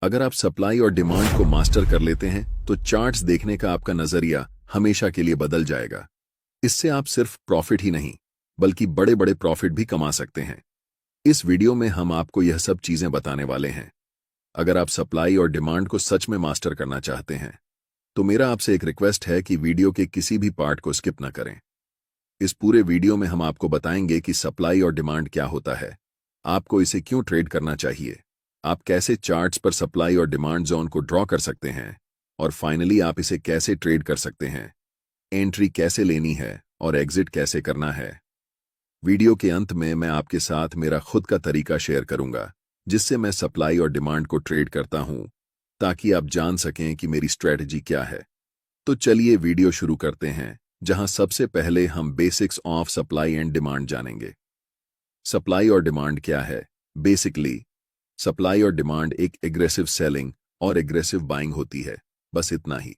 अगर आप सप्लाई और डिमांड को मास्टर कर लेते हैं तो चार्ट्स देखने का आपका नजरिया हमेशा के लिए बदल जाएगा। इससे आप सिर्फ प्रॉफिट ही नहीं बल्कि बड़े बड़े प्रॉफिट भी कमा सकते हैं। इस वीडियो में हम आपको यह सब चीजें बताने वाले हैं। अगर आप सप्लाई और डिमांड को सच में मास्टर करना चाहते हैं तो मेरा आपसे एक रिक्वेस्ट है कि वीडियो के किसी भी पार्ट को स्किप न करें। इस पूरे वीडियो में हम आपको बताएंगे कि सप्लाई और डिमांड क्या होता है, आपको इसे क्यों ट्रेड करना चाहिए, आप कैसे चार्ट्स पर सप्लाई और डिमांड जोन को ड्रॉ कर सकते हैं, और फाइनली आप इसे कैसे ट्रेड कर सकते हैं, एंट्री कैसे लेनी है और एग्जिट कैसे करना है। वीडियो के अंत में मैं आपके साथ मेरा खुद का तरीका शेयर करूंगा जिससे मैं सप्लाई और डिमांड को ट्रेड करता हूं, ताकि आप जान सकें कि मेरी स्ट्रेटजी क्या है। तो चलिए वीडियो शुरू करते हैं, जहां सबसे पहले हम basics of supply and demand जानेंगे। सप्लाई और डिमांड क्या है? बेसिकली सप्लाई और डिमांड एक एग्रेसिव सेलिंग और एग्रेसिव बाइंग होती है, बस इतना ही।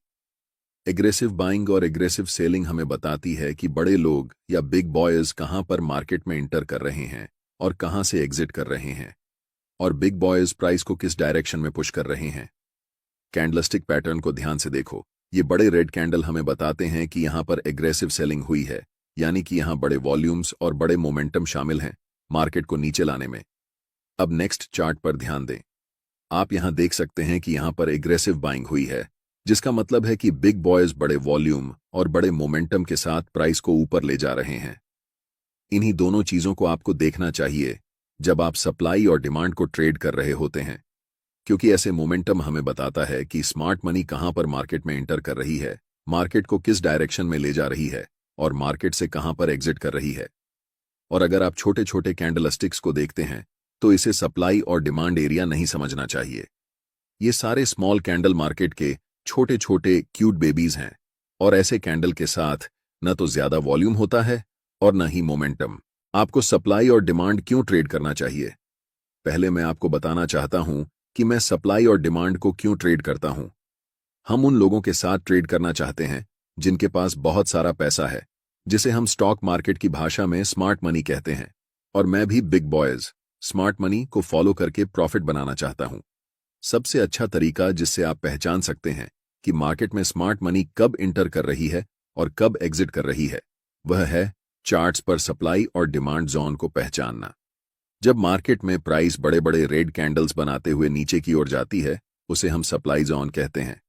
एग्रेसिव बाइंग और एग्रेसिव सेलिंग हमें बताती है कि बड़े लोग या बिग बॉयज कहां पर मार्केट में इंटर कर रहे हैं और कहां से एग्जिट कर रहे हैं, और बिग बॉयज प्राइस को किस डायरेक्शन में पुश कर रहे हैं। कैंडलस्टिक पैटर्न को ध्यान से देखो। ये बड़े रेड कैंडल हमें बताते हैं कि यहां पर एग्रेसिव सेलिंग हुई है, यानी कि यहां बड़े वॉल्यूम्स और बड़े मोमेंटम शामिल हैं मार्केट को नीचे लाने में। अब नेक्स्ट चार्ट पर ध्यान दें। आप यहां देख सकते हैं कि यहां पर एग्रेसिव बाइंग हुई है, जिसका मतलब है कि बिग बॉयज बड़े वॉल्यूम और बड़े मोमेंटम के साथ प्राइस को ऊपर ले जा रहे हैं। इन्हीं दोनों चीजों को आपको देखना चाहिए जब आप सप्लाई और डिमांड को ट्रेड कर रहे होते हैं, क्योंकि ऐसे मोमेंटम हमें बताता है कि स्मार्ट मनी कहां पर मार्केट में एंटर कर रही है, मार्केट को किस डायरेक्शन में ले जा रही है और मार्केट से कहां पर एग्जिट कर रही है। और अगर आप छोटे छोटे कैंडलस्टिक्स को देखते हैं तो इसे सप्लाई और डिमांड एरिया नहीं समझना चाहिए। ये सारे स्मॉल कैंडल मार्केट के छोटे छोटे क्यूट बेबीज हैं, और ऐसे कैंडल के साथ न तो ज्यादा वॉल्यूम होता है और न ही मोमेंटम। आपको सप्लाई और डिमांड क्यों ट्रेड करना चाहिए? पहले मैं आपको बताना चाहता हूं कि मैं सप्लाई और डिमांड को क्यों ट्रेड करता हूं। हम उन लोगों के साथ ट्रेड करना चाहते हैं जिनके पास बहुत सारा पैसा है, जिसे हम स्टॉक मार्केट की भाषा में स्मार्ट मनी कहते हैं। और मैं भी बिग बॉयज स्मार्ट मनी को फॉलो करके प्रॉफिट बनाना चाहता हूं। सबसे अच्छा तरीका जिससे आप पहचान सकते हैं कि मार्केट में स्मार्ट मनी कब इंटर कर रही है और कब एग्जिट कर रही है, वह है चार्ट्स पर सप्लाई और डिमांड जोन को पहचानना। जब मार्केट में प्राइस बड़े बड़े रेड कैंडल्स बनाते हुए नीचे की ओर जाती है, उसे हम सप्लाई जोन कहते हैं,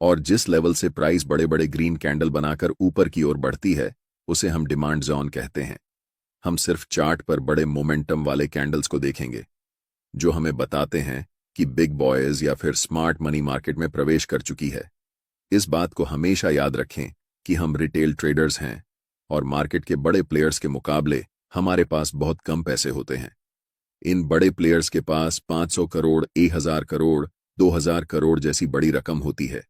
और जिस लेवल से प्राइस बड़े बड़े ग्रीन कैंडल बनाकर ऊपर की ओर बढ़ती है, उसे हम डिमांड जोन कहते हैं। हम सिर्फ चार्ट पर बड़े मोमेंटम वाले कैंडल्स को देखेंगे जो हमें बताते हैं कि बिग बॉयज या फिर स्मार्ट मनी मार्केट में प्रवेश कर चुकी है। इस बात को हमेशा याद रखें कि हम रिटेल ट्रेडर्स हैं और मार्केट के बड़े प्लेयर्स के मुकाबले हमारे पास बहुत कम पैसे होते हैं। इन बड़े प्लेयर्स के पास 500 करोड़, 1000 करोड़, 2000 करोड़ जैसी बड़ी रकम होती है।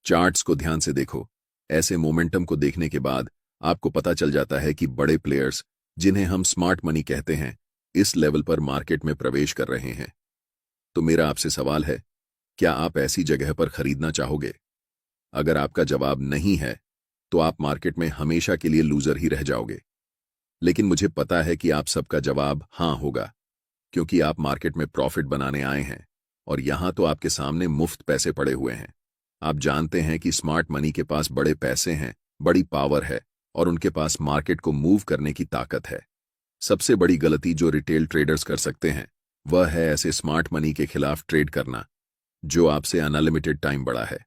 चार्ट्स को ध्यान से देखो। ऐसे मोमेंटम को देखने के बाद आपको पता चल जाता है कि बड़े प्लेयर्स, जिन्हें हम स्मार्ट मनी कहते हैं, इस लेवल पर मार्केट में प्रवेश कर रहे हैं। तो मेरा आपसे सवाल है, क्या आप ऐसी जगह पर खरीदना चाहोगे? अगर आपका जवाब नहीं है तो आप मार्केट में हमेशा के लिए लूजर ही रह जाओगे। लेकिन मुझे पता है कि आप सबका जवाब हां होगा, क्योंकि आप मार्केट में प्रॉफिट बनाने आए हैं और यहां तो आपके सामने मुफ्त पैसे पड़े हुए हैं। आप जानते हैं कि स्मार्ट मनी के पास बड़े पैसे हैं, बड़ी पावर है और उनके पास मार्केट को मूव करने की ताकत है। सबसे बड़ी गलती जो रिटेल ट्रेडर्स कर सकते हैं वह है ऐसे स्मार्ट मनी के खिलाफ ट्रेड करना जो आपसे अनलिमिटेड टाइम बड़ा है।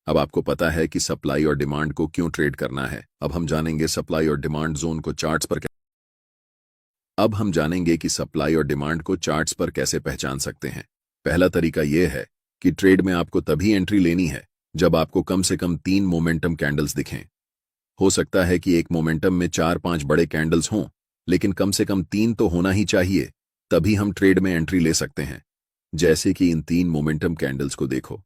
अब आपको पता है कि सप्लाई और डिमांड को क्यों ट्रेड करना है। अब हम जानेंगे सप्लाई और डिमांड जोन को चार्ट्स पर अब हम जानेंगे कि सप्लाई और डिमांड को चार्ट्स पर कैसे पहचान सकते हैं। पहला तरीका यह है कि ट्रेड में आपको तभी एंट्री लेनी है जब आपको कम से कम 3 मोमेंटम कैंडल्स दिखें। हो सकता है कि एक मोमेंटम में 4-5 बड़े कैंडल्स हों, लेकिन कम से कम 3 तो होना ही चाहिए, तभी हम ट्रेड में एंट्री ले सकते हैं। जैसे कि इन 3 मोमेंटम कैंडल्स को देखो।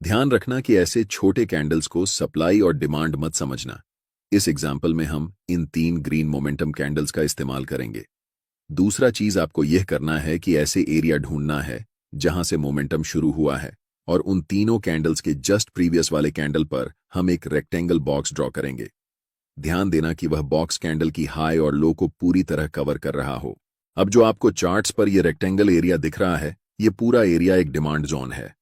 ध्यान रखना कि ऐसे छोटे कैंडल्स को सप्लाई और डिमांड मत समझना। इस एग्जाम्पल में हम इन 3 ग्रीन मोमेंटम कैंडल्स का इस्तेमाल करेंगे। दूसरा चीज आपको यह करना है कि ऐसे एरिया ढूंढना है जहां से मोमेंटम शुरू हुआ है, और उन तीनों कैंडल्स के जस्ट प्रीवियस वाले कैंडल पर हम एक रेक्टेंगल बॉक्स ड्रॉ करेंगे। ध्यान देना कि वह बॉक्स कैंडल की हाई और लो को पूरी तरह कवर कर रहा हो। अब जो आपको चार्ट्स पर यह रेक्टेंगल एरिया दिख रहा है, यह पूरा एरिया एक डिमांड जोन है।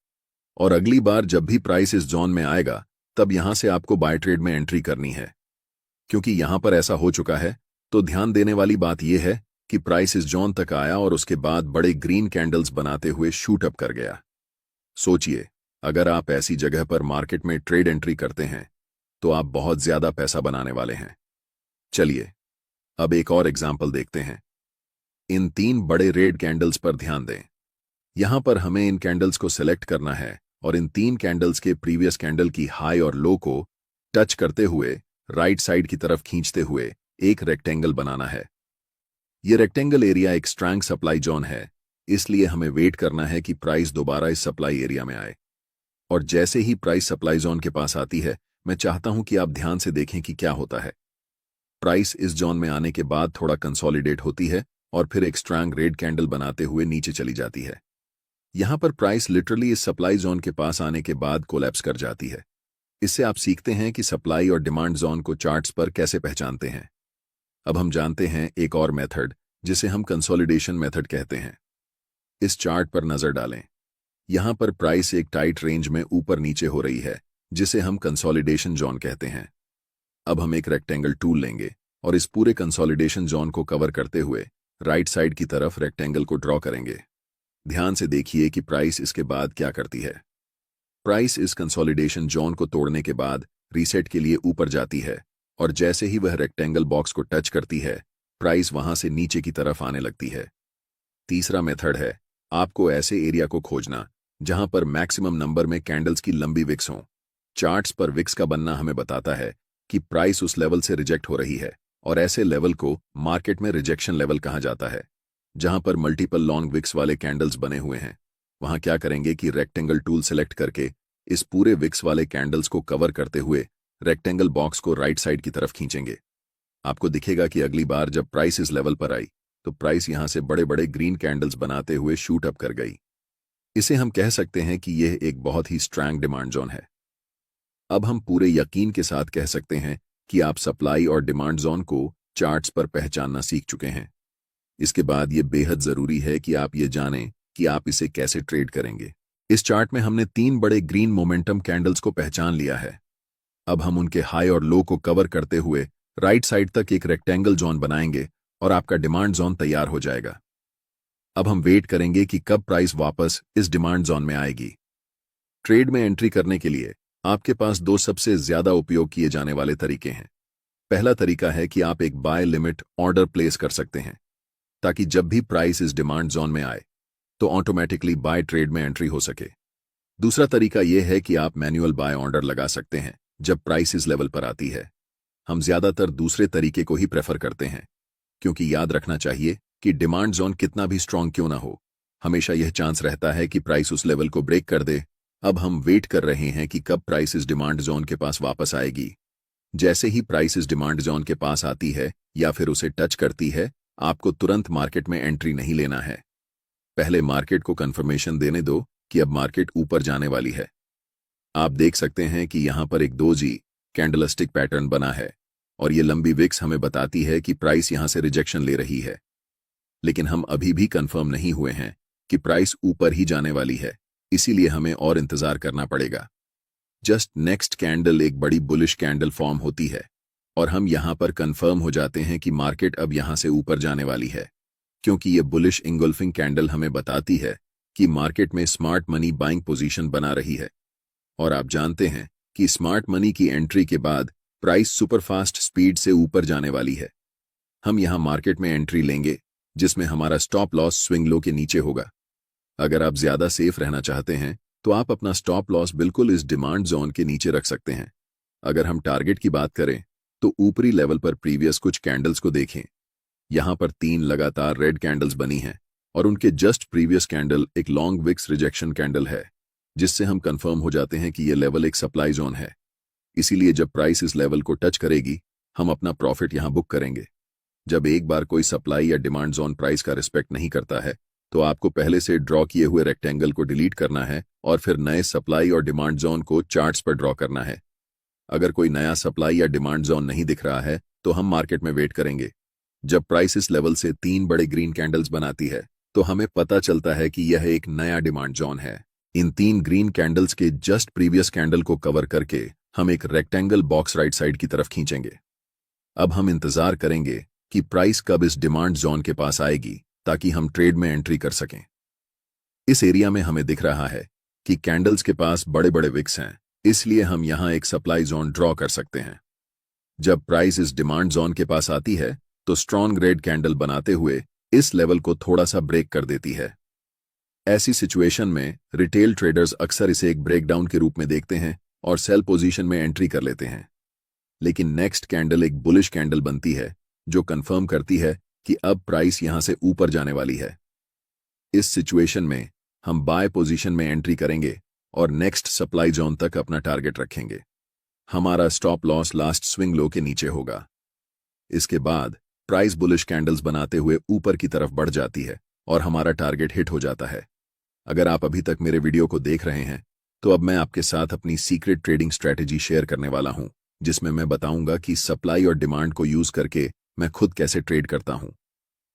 और अगली बार जब भी प्राइस इस जोन में आएगा तब यहां से आपको बाय ट्रेड में एंट्री करनी है। क्योंकि यहां पर ऐसा हो चुका है तो ध्यान देने वाली बात यह है कि प्राइस इस जोन तक आया और उसके बाद बड़े ग्रीन कैंडल्स बनाते हुए शूट अप कर गया। सोचिए, अगर आप ऐसी जगह पर मार्केट में ट्रेड एंट्री करते हैं तो आप बहुत ज्यादा पैसा बनाने वाले हैं। चलिए अब एक और एग्जाम्पल देखते हैं। इन 3 बड़े रेड कैंडल्स पर ध्यान दें। यहां पर हमें इन कैंडल्स को सिलेक्ट करना है और इन 3 कैंडल्स के प्रीवियस कैंडल की हाई और लो को टच करते हुए राइट साइड की तरफ खींचते हुए एक रेक्टेंगल बनाना है। यह रेक्टेंगल एरिया एक स्ट्रॉन्ग सप्लाई जोन है, इसलिए हमें वेट करना है कि प्राइस दोबारा इस सप्लाई एरिया में आए। और जैसे ही प्राइस सप्लाई जोन के पास आती है, मैं चाहता हूं कि आप ध्यान से देखें कि क्या होता है। प्राइस इस जोन में आने के बाद थोड़ा कंसोलिडेट होती है और फिर एक स्ट्रॉन्ग रेड कैंडल बनाते हुए नीचे चली जाती है। यहां पर प्राइस लिटरली इस सप्लाई जोन के पास आने के बाद कोलैप्स कर जाती है। इससे आप सीखते हैं कि सप्लाई और डिमांड जोन को चार्ट्स पर कैसे पहचानते हैं। अब हम जानते हैं एक और मेथड जिसे हम कंसोलिडेशन मेथड कहते हैं। इस चार्ट पर नजर डालें। यहां पर प्राइस एक टाइट रेंज में ऊपर नीचे हो रही है, जिसे हम कंसोलिडेशन जोन कहते हैं। अब हम एक रेक्टेंगल टूल लेंगे और इस पूरे कंसोलिडेशन जोन को कवर करते हुए राइट साइड की तरफ रेक्टेंगल को ड्रॉ करेंगे। ध्यान से देखिए कि प्राइस इसके बाद क्या करती है। प्राइस इस कंसोलिडेशन जोन को तोड़ने के बाद रीसेट के लिए ऊपर जाती है और जैसे ही वह रेक्टेंगल बॉक्स को टच करती है, प्राइस वहां से नीचे की तरफ आने लगती है। तीसरा मेथड है आपको ऐसे एरिया को खोजना जहां पर मैक्सिमम नंबर में कैंडल्स की लंबी विक्स हों। चार्ट्स पर विक्स का बनना हमें बताता है कि प्राइस उस लेवल से रिजेक्ट हो रही है और ऐसे लेवल को मार्केट में रिजेक्शन लेवल कहा जाता है। जहां पर मल्टीपल लॉन्ग विक्स वाले कैंडल्स बने हुए हैं, वहां क्या करेंगे कि रेक्टेंगल टूल सेलेक्ट करके इस पूरे विक्स वाले कैंडल्स को कवर करते हुए रेक्टेंगल बॉक्स को राइट साइड की तरफ खींचेंगे। आपको दिखेगा कि अगली बार जब प्राइस इस लेवल पर आई तो प्राइस यहां से बड़े बड़े ग्रीन कैंडल्स बनाते हुए शूट अप कर गई। इसे हम कह सकते हैं कि यह एक बहुत ही स्ट्रॉन्ग डिमांड जोन है। अब हम पूरे यकीन के साथ कह सकते हैं कि आप सप्लाई और डिमांड जोन को चार्ट्स पर पहचानना सीख चुके हैं। इसके बाद यह बेहद जरूरी है कि आप ये जानें कि आप इसे कैसे ट्रेड करेंगे। इस चार्ट में हमने 3 बड़े ग्रीन मोमेंटम कैंडल्स को पहचान लिया है। अब हम उनके हाई और लो को कवर करते हुए राइट साइड तक एक रेक्टेंगल जोन बनाएंगे और आपका डिमांड जोन तैयार हो जाएगा। अब हम वेट करेंगे कि कब प्राइस वापस इस डिमांड जोन में आएगी। ट्रेड में एंट्री करने के लिए आपके पास 2 सबसे ज्यादा उपयोग किए जाने वाले तरीके हैं। पहला तरीका है कि आप एक बाय लिमिट ऑर्डर प्लेस कर सकते हैं ताकि जब भी प्राइस इस डिमांड जोन में आए तो ऑटोमेटिकली बाय ट्रेड में एंट्री हो सके। दूसरा तरीका यह है कि आप मैन्युअल बाय ऑर्डर लगा सकते हैं जब प्राइस इस लेवल पर आती है। हम ज्यादातर दूसरे तरीके को ही प्रेफर करते हैं, क्योंकि याद रखना चाहिए कि डिमांड जोन कितना भी स्ट्रांग क्यों ना हो, हमेशा यह चांस रहता है कि प्राइस उस लेवल को ब्रेक कर दे। अब हम वेट कर रहे हैं कि कब प्राइस इस डिमांड जोन के पास वापस आएगी। जैसे ही प्राइस इस डिमांड जोन के पास आती है या फिर उसे टच करती है, आपको तुरंत मार्केट में एंट्री नहीं लेना है। पहले मार्केट को कंफर्मेशन देने दो कि अब मार्केट ऊपर जाने वाली है। आप देख सकते हैं कि यहां पर एक 2G कैंडलस्टिक पैटर्न बना है और ये लंबी विक्स हमें बताती है कि प्राइस यहां से रिजेक्शन ले रही है। लेकिन हम अभी भी कंफर्म नहीं हुए हैं कि प्राइस ऊपर ही जाने वाली है, इसीलिए हमें और इंतजार करना पड़ेगा। जस्ट नेक्स्ट कैंडल एक बड़ी बुलिश कैंडल फॉर्म होती है और हम यहां पर कंफर्म हो जाते हैं कि मार्केट अब यहां से ऊपर जाने वाली है, क्योंकि ये बुलिश इंगल्फिंग कैंडल हमें बताती है कि मार्केट में स्मार्ट मनी बाइंग पोजीशन बना रही है। और आप जानते हैं कि स्मार्ट मनी की एंट्री के बाद प्राइस सुपरफास्ट स्पीड से ऊपर जाने वाली है। हम यहां मार्केट में एंट्री लेंगे जिसमें हमारा स्टॉप लॉस स्विंग लो के नीचे होगा। अगर आप ज्यादा सेफ रहना चाहते हैं तो आप अपना स्टॉप लॉस बिल्कुल इस डिमांड जोन के नीचे रख सकते हैं। अगर हम टारगेट की बात करें तो ऊपरी लेवल पर प्रीवियस कुछ कैंडल्स को देखें। यहां पर 3 लगातार रेड कैंडल्स बनी हैं और उनके जस्ट प्रीवियस कैंडल एक लॉन्ग विक्स रिजेक्शन कैंडल है, जिससे हम कंफर्म हो जाते हैं कि यह लेवल एक सप्लाई जोन है। इसीलिए जब प्राइस इस लेवल को टच करेगी, हम अपना प्रॉफिट यहां बुक करेंगे। जब एक बार कोई सप्लाई या डिमांड जोन प्राइस का रिस्पेक्ट नहीं करता है तो आपको पहले से ड्रॉ किए हुए रेक्टेंगल को डिलीट करना है और फिर नए सप्लाई और डिमांड जोन को चार्ट्स पर ड्रॉ करना है। अगर कोई नया सप्लाई या डिमांड जोन नहीं दिख रहा है तो हम मार्केट में वेट करेंगे। जब प्राइस इस लेवल से 3 बड़े ग्रीन कैंडल्स बनाती है तो हमें पता चलता है कि यह एक नया डिमांड जोन है। इन 3 ग्रीन कैंडल्स के जस्ट प्रीवियस कैंडल को कवर करके हम एक रेक्टेंगल बॉक्स राइट साइड की तरफ खींचेंगे। अब हम इंतजार करेंगे कि प्राइस कब इस डिमांड जोन के पास आएगी ताकि हम ट्रेड में एंट्री कर सकें। इस एरिया में हमें दिख रहा है कि कैंडल्स के पास बड़े बड़े विक्स हैं, इसलिए हम यहां एक सप्लाई जोन ड्रॉ कर सकते हैं। जब प्राइस इस डिमांड जोन के पास आती है तो स्ट्रॉन्ग रेड कैंडल बनाते हुए इस लेवल को थोड़ा सा ब्रेक कर देती है। ऐसी सिचुएशन में रिटेल ट्रेडर्स अक्सर इसे एक ब्रेकडाउन के रूप में देखते हैं और सेल पोजीशन में एंट्री कर लेते हैं। लेकिन नेक्स्ट कैंडल एक बुलिश कैंडल बनती है जो कंफर्म करती है कि अब प्राइस यहां से ऊपर जाने वाली है। इस सिचुएशन में हम बाय पोजीशन में एंट्री करेंगे और नेक्स्ट सप्लाई जोन तक अपना टारगेट रखेंगे। हमारा stop loss last swing low के नीचे होगा। इसके बाद प्राइस बुलिश कैंडल्स बनाते हुए ऊपर की तरफ बढ़ जाती है और हमारा टारगेट हिट हो जाता है। अगर आप अभी तक मेरे वीडियो को देख रहे हैं तो अब मैं आपके साथ अपनी सीक्रेट ट्रेडिंग स्ट्रैटेजी शेयर करने वाला हूं, जिसमें मैं बताऊंगा कि सप्लाई और डिमांड को यूज करके मैं खुद कैसे ट्रेड करता हूं।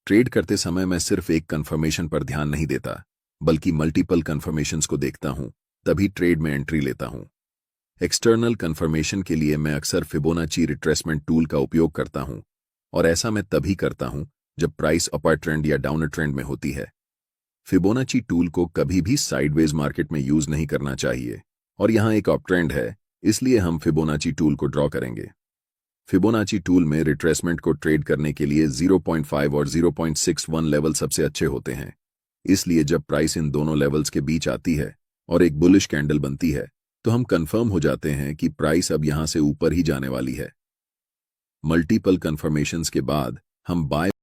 ट्रेड करते समय मैं सिर्फ एक कंफर्मेशन पर ध्यान नहीं देता, बल्कि मल्टीपल कंफर्मेशंस को देखता हूं, तभी ट्रेड में एंट्री लेता हूं। एक्सटर्नल कंफर्मेशन के लिए मैं अक्सर फिबोनाची रिट्रेसमेंट टूल का उपयोग करता हूं, और ऐसा मैं तभी करता हूं जब प्राइस अपर ट्रेंड या डाउनर ट्रेंड में होती है। फिबोनाची टूल को कभी भी साइडवेज मार्केट में यूज नहीं करना चाहिए, और यहां एक अप ट्रेंड है, इसलिए हम फिबोनाची टूल को ड्रॉ करेंगे। फिबोनाची टूल में रिट्रेसमेंट को ट्रेड करने के लिए 0.5 और 0.61 लेवल सबसे अच्छे होते हैं। इसलिए जब प्राइस इन दोनों लेवल्स के बीच आती है और एक बुलिश कैंडल बनती है तो हम कंफर्म हो जाते हैं कि प्राइस अब यहां से ऊपर ही जाने वाली है। मल्टीपल कंफर्मेशंस के बाद हम बाय